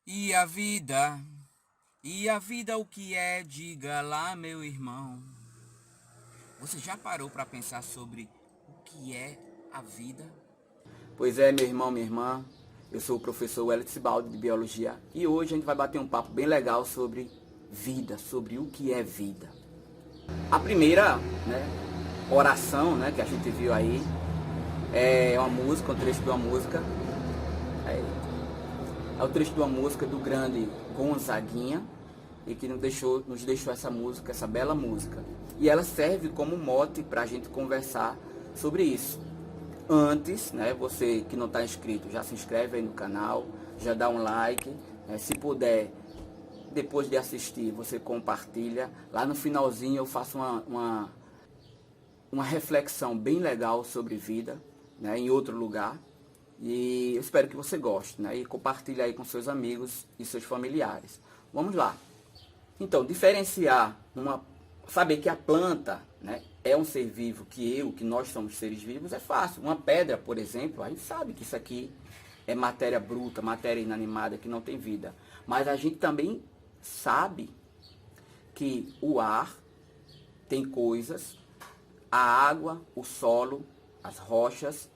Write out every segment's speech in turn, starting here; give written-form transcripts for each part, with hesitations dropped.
E a vida? E a vida o que é? Diga lá, meu irmão. Você já parou para pensar sobre o que é a vida? Pois é, meu irmão, minha irmã, eu sou o professor Wellington Baldi de Biologia e hoje a gente vai bater um papo bem legal sobre vida, sobre o que é vida. A primeira, oração, que a gente viu aí é uma música, um trecho de uma música, é o trecho de uma música do grande Gonzaguinha e que nos deixou essa música, essa bela música. E ela serve como mote para a gente conversar sobre isso. Antes, você que não está inscrito, já se inscreve aí no canal, já dá um like, se puder, depois de assistir, você compartilha. Lá no finalzinho eu faço uma reflexão bem legal sobre vida, em outro lugar. E eu espero que você goste, e compartilhe aí com seus amigos e seus familiares. Vamos lá. Então, saber que a planta, é um ser vivo, que nós somos seres vivos, é fácil. Uma pedra, por exemplo, a gente sabe que isso aqui é matéria bruta, matéria inanimada, que não tem vida. Mas a gente também sabe que o ar tem coisas, a água, o solo, as rochas,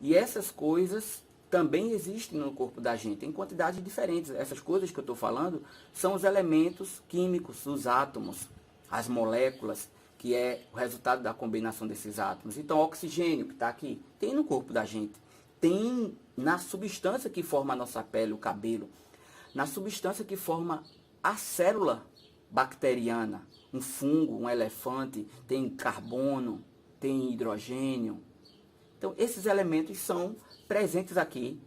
e essas coisas também existem no corpo da gente, em quantidades diferentes. Essas coisas que eu estou falando são os elementos químicos, os átomos, as moléculas, que é o resultado da combinação desses átomos. Então, o oxigênio que está aqui, tem no corpo da gente. Tem na substância que forma a nossa pele, o cabelo. Na substância que forma a célula bacteriana. Um fungo, um elefante, tem carbono, tem hidrogênio. Então, esses elementos são presentes aqui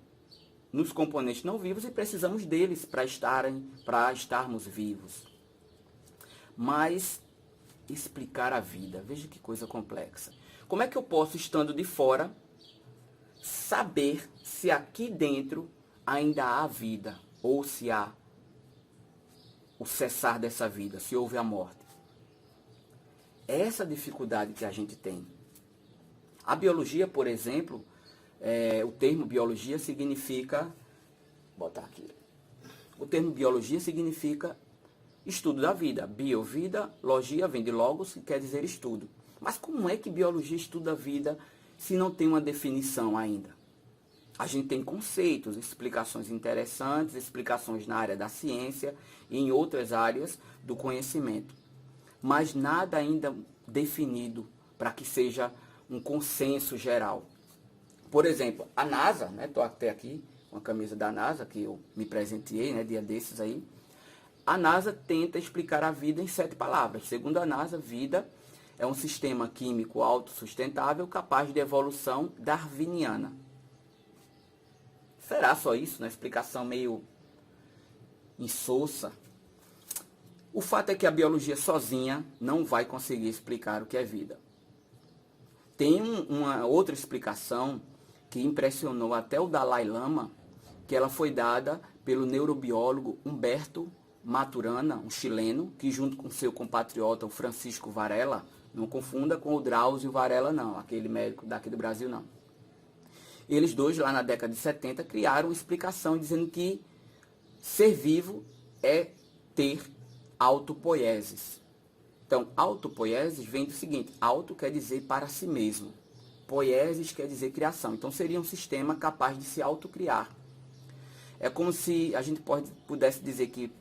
nos componentes não vivos e precisamos deles para estarmos vivos. Mas explicar a vida, veja que coisa complexa. Como é que eu posso, estando de fora, saber se aqui dentro ainda há vida ou se há o cessar dessa vida, se houve a morte? É essa dificuldade que a gente tem. A biologia, por exemplo, o termo biologia significa, vou botar aqui, o termo biologia significa estudo da vida. Bio, vida, logia vem de logos, que quer dizer estudo. Mas como é que biologia estuda a vida se não tem uma definição ainda? A gente tem conceitos, explicações interessantes, explicações na área da ciência e em outras áreas do conhecimento. Mas nada ainda definido para que seja um consenso geral. Por exemplo, a NASA, estou até aqui com a camisa da NASA, que eu me presenteei, dia desses aí. A NASA tenta explicar a vida em 7 palavras. Segundo a NASA, vida é um sistema químico autossustentável capaz de evolução darwiniana. Será só isso? Uma explicação meio insossa? O fato é que a biologia sozinha não vai conseguir explicar o que é vida. Tem uma outra explicação que impressionou até o Dalai Lama, que ela foi dada pelo neurobiólogo Humberto Maturana, um chileno, que junto com seu compatriota, o Francisco Varela, não confunda com o Drauzio Varela não, aquele médico daqui do Brasil não. Eles dois, lá na década de 70, criaram uma explicação dizendo que ser vivo é ter autopoieses. Então, autopoieses vem do seguinte: auto quer dizer para si mesmo, poieses quer dizer criação. Então, seria um sistema capaz de se autocriar. É como se a gente pudesse dizer que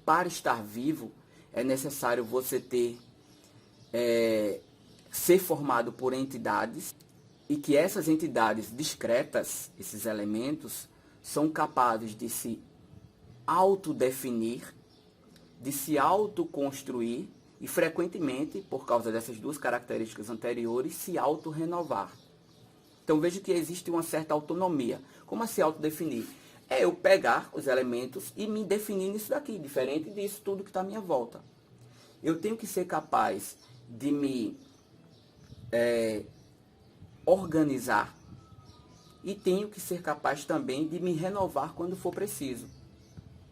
para estar vivo é necessário você ser formado por entidades e que essas entidades discretas, esses elementos, são capazes de se autodefinir, de se autoconstruir e, frequentemente, por causa dessas duas características anteriores, se autorrenovar. Então veja que existe uma certa autonomia. Como a se autodefinir? É eu pegar os elementos e me definir nisso daqui, diferente disso tudo que está à minha volta. Eu tenho que ser capaz de me organizar e tenho que ser capaz também de me renovar quando for preciso.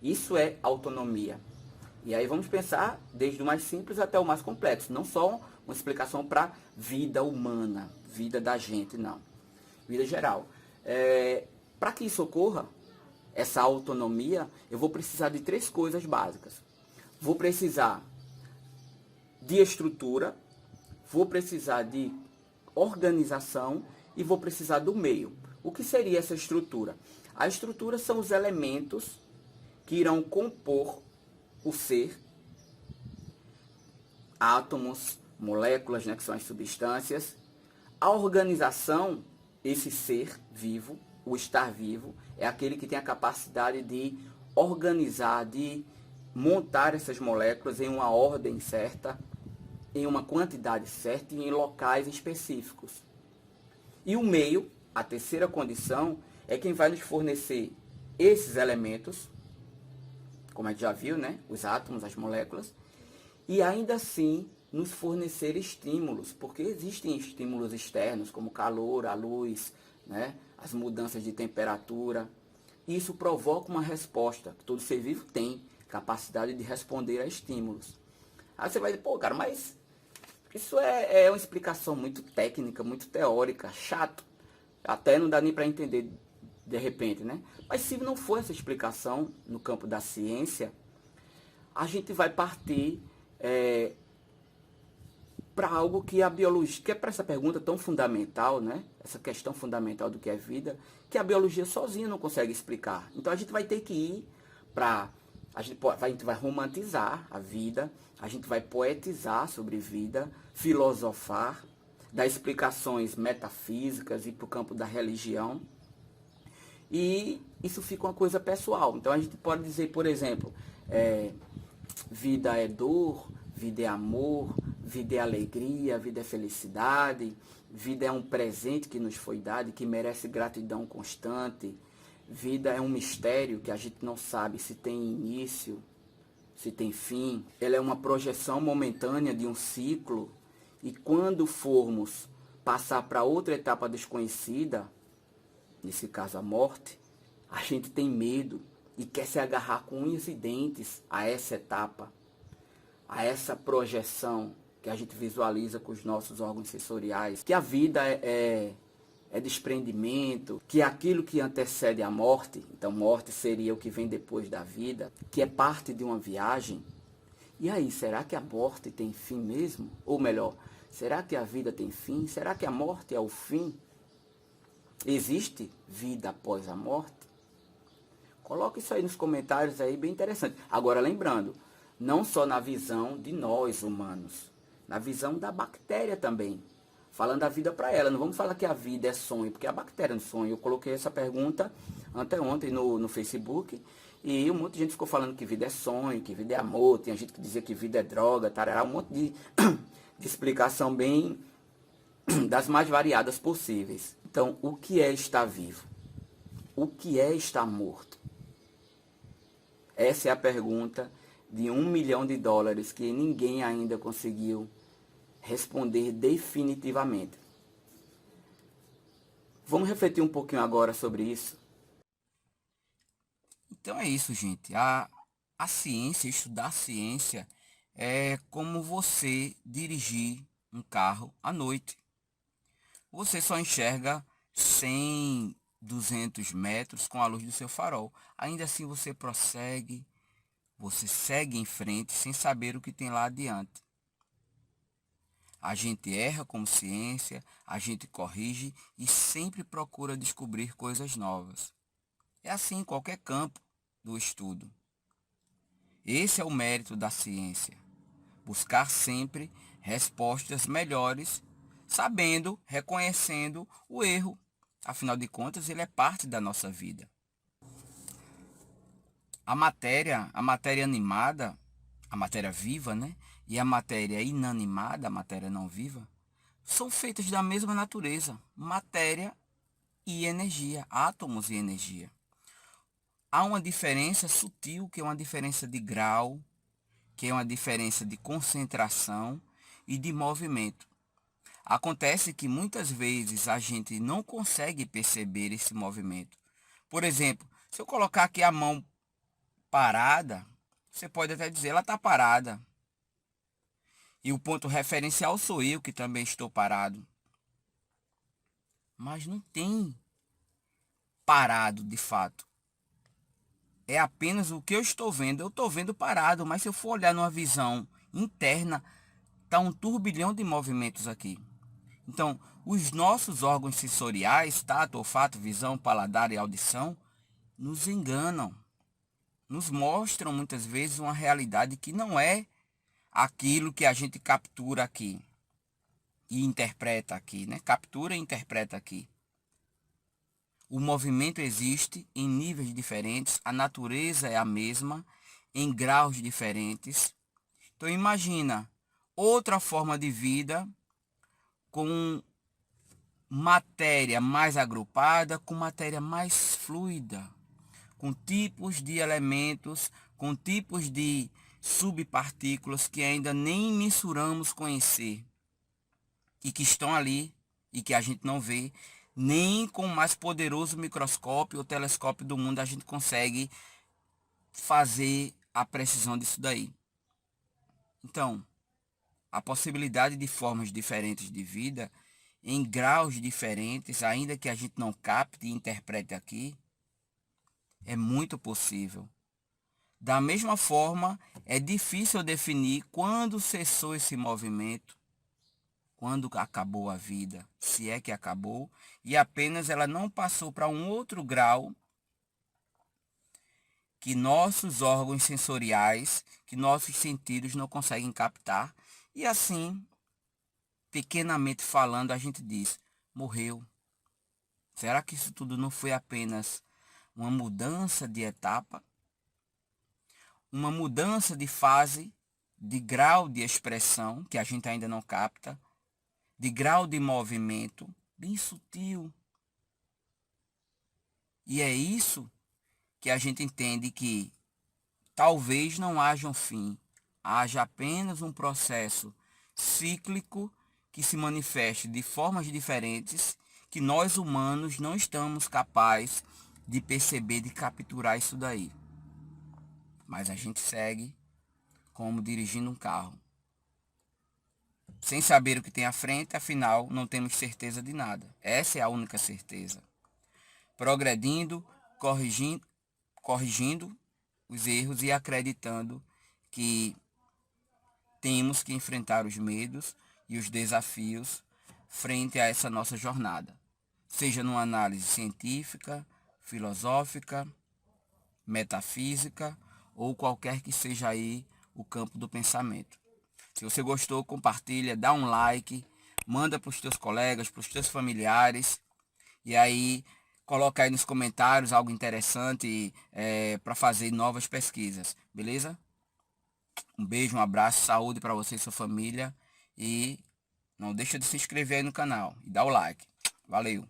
Isso é autonomia. E aí vamos pensar desde o mais simples até o mais complexo. Não só uma explicação para vida humana, vida da gente, não. Vida geral. Para que isso ocorra, essa autonomia, eu vou precisar de 3 coisas básicas. Vou precisar de estrutura, vou precisar de organização e vou precisar do meio. O que seria essa estrutura? A estrutura são os elementos que irão compor o ser, átomos, moléculas, né, que são as substâncias. A organização, esse ser vivo, o estar vivo, é aquele que tem a capacidade de organizar, de montar essas moléculas em uma ordem certa, em uma quantidade certa e em locais específicos. E o meio, a terceira condição, é quem vai nos fornecer esses elementos, como a gente já viu, né? Os átomos, as moléculas, e ainda assim nos fornecer estímulos, porque existem estímulos externos, como o calor, a luz, né? As mudanças de temperatura. Isso provoca uma resposta, que todo ser vivo tem capacidade de responder a estímulos. Aí você vai dizer, pô, cara, mas isso é uma explicação muito técnica, muito teórica, chato. Até não dá nem para entender de repente, né? Mas se não for essa explicação no campo da ciência, a gente vai partir para algo que a biologia, que é para essa pergunta tão fundamental, né? Essa questão fundamental do que é vida, que a biologia sozinha não consegue explicar. Então a gente vai ter que ir para... A gente vai romantizar a vida, a gente vai poetizar sobre vida, filosofar, dar explicações metafísicas e para o campo da religião. E isso fica uma coisa pessoal. Então a gente pode dizer, por exemplo, vida é dor, vida é amor, vida é alegria, vida é felicidade, vida é um presente que nos foi dado e que merece gratidão constante. Vida é um mistério que a gente não sabe se tem início, se tem fim. Ela é uma projeção momentânea de um ciclo e quando formos passar para outra etapa desconhecida, nesse caso a morte, a gente tem medo e quer se agarrar com unhas e dentes a essa etapa, a essa projeção que a gente visualiza com os nossos órgãos sensoriais, que a vida é desprendimento, que é aquilo que antecede a morte, então morte seria o que vem depois da vida, que é parte de uma viagem. E aí, será que a morte tem fim mesmo? Ou melhor, será que a vida tem fim? Será que a morte é o fim? Existe vida após a morte? Coloque isso aí nos comentários aí, bem interessante. Agora lembrando, não só na visão de nós humanos, na visão da bactéria também. Falando a vida para ela, não vamos falar que a vida é sonho, porque a bactéria é um sonho. Eu coloquei essa pergunta anteontem no Facebook e um monte de gente ficou falando que vida é sonho, que vida é amor, tinha gente que dizia que vida é droga, tarará, um monte de explicação bem das mais variadas possíveis. Então, o que é estar vivo? O que é estar morto? Essa é a pergunta de $1 milhão que ninguém ainda conseguiu responder definitivamente. Vamos refletir um pouquinho agora sobre isso? Então é isso, gente. A ciência, estudar ciência, é como você dirigir um carro à noite. Você só enxerga 100, 200 metros com a luz do seu farol. Ainda assim você prossegue, você segue em frente sem saber o que tem lá adiante. A gente erra como ciência, a gente corrige e sempre procura descobrir coisas novas. É assim em qualquer campo do estudo. Esse é o mérito da ciência. Buscar sempre respostas melhores, sabendo, reconhecendo o erro. Afinal de contas, ele é parte da nossa vida. A matéria animada, a matéria viva, né? E a matéria inanimada, a matéria não viva, são feitas da mesma natureza, matéria e energia, átomos e energia. Há uma diferença sutil, que é uma diferença de grau, que é uma diferença de concentração e de movimento. Acontece que muitas vezes a gente não consegue perceber esse movimento. Por exemplo, se eu colocar aqui a mão parada, você pode até dizer, ela está parada. E o ponto referencial sou eu, que também estou parado. Mas não tem parado de fato. é apenas o que eu estou vendo. Eu estou vendo parado, mas se eu for olhar numa visão interna, está um turbilhão de movimentos aqui. Então, os nossos órgãos sensoriais, tato, olfato, visão, paladar e audição, nos enganam. Nos mostram muitas vezes uma realidade que não é aquilo que a gente captura aqui e interpreta aqui, né? Captura e interpreta aqui. O movimento existe em níveis diferentes, a natureza é a mesma, em graus diferentes. Então imagina outra forma de vida com matéria mais agrupada, com matéria mais fluida, com tipos de elementos, com tipos de subpartículas que ainda nem mensuramos conhecer e que estão ali e que a gente não vê, nem com o mais poderoso microscópio ou telescópio do mundo a gente consegue fazer a precisão disso daí. Então, a possibilidade de formas diferentes de vida, em graus diferentes, ainda que a gente não capte e interprete aqui, é muito possível. Da mesma forma, é difícil definir quando cessou esse movimento, quando acabou a vida, se é que acabou, e apenas ela não passou para um outro grau que nossos órgãos sensoriais, que nossos sentidos não conseguem captar, e assim, pequenamente falando, a gente diz, morreu. Será que isso tudo não foi apenas uma mudança de etapa? Uma mudança de fase, de grau de expressão, que a gente ainda não capta, de grau de movimento, bem sutil. E é isso que a gente entende que talvez não haja um fim, haja apenas um processo cíclico que se manifeste de formas diferentes, que nós humanos não estamos capazes de perceber, de capturar isso daí. Mas a gente segue como dirigindo um carro, sem saber o que tem à frente, afinal não temos certeza de nada. Essa é a única certeza. Progredindo, corrigindo os erros e acreditando que temos que enfrentar os medos e os desafios frente a essa nossa jornada, seja numa análise científica, filosófica, metafísica ou qualquer que seja aí o campo do pensamento. Se você gostou, compartilha, dá um like, manda para os teus colegas, para os teus familiares, e aí coloca aí nos comentários algo interessante para fazer novas pesquisas, beleza? Um beijo, um abraço, saúde para você e sua família, e não deixa de se inscrever aí no canal e dá o like. Valeu!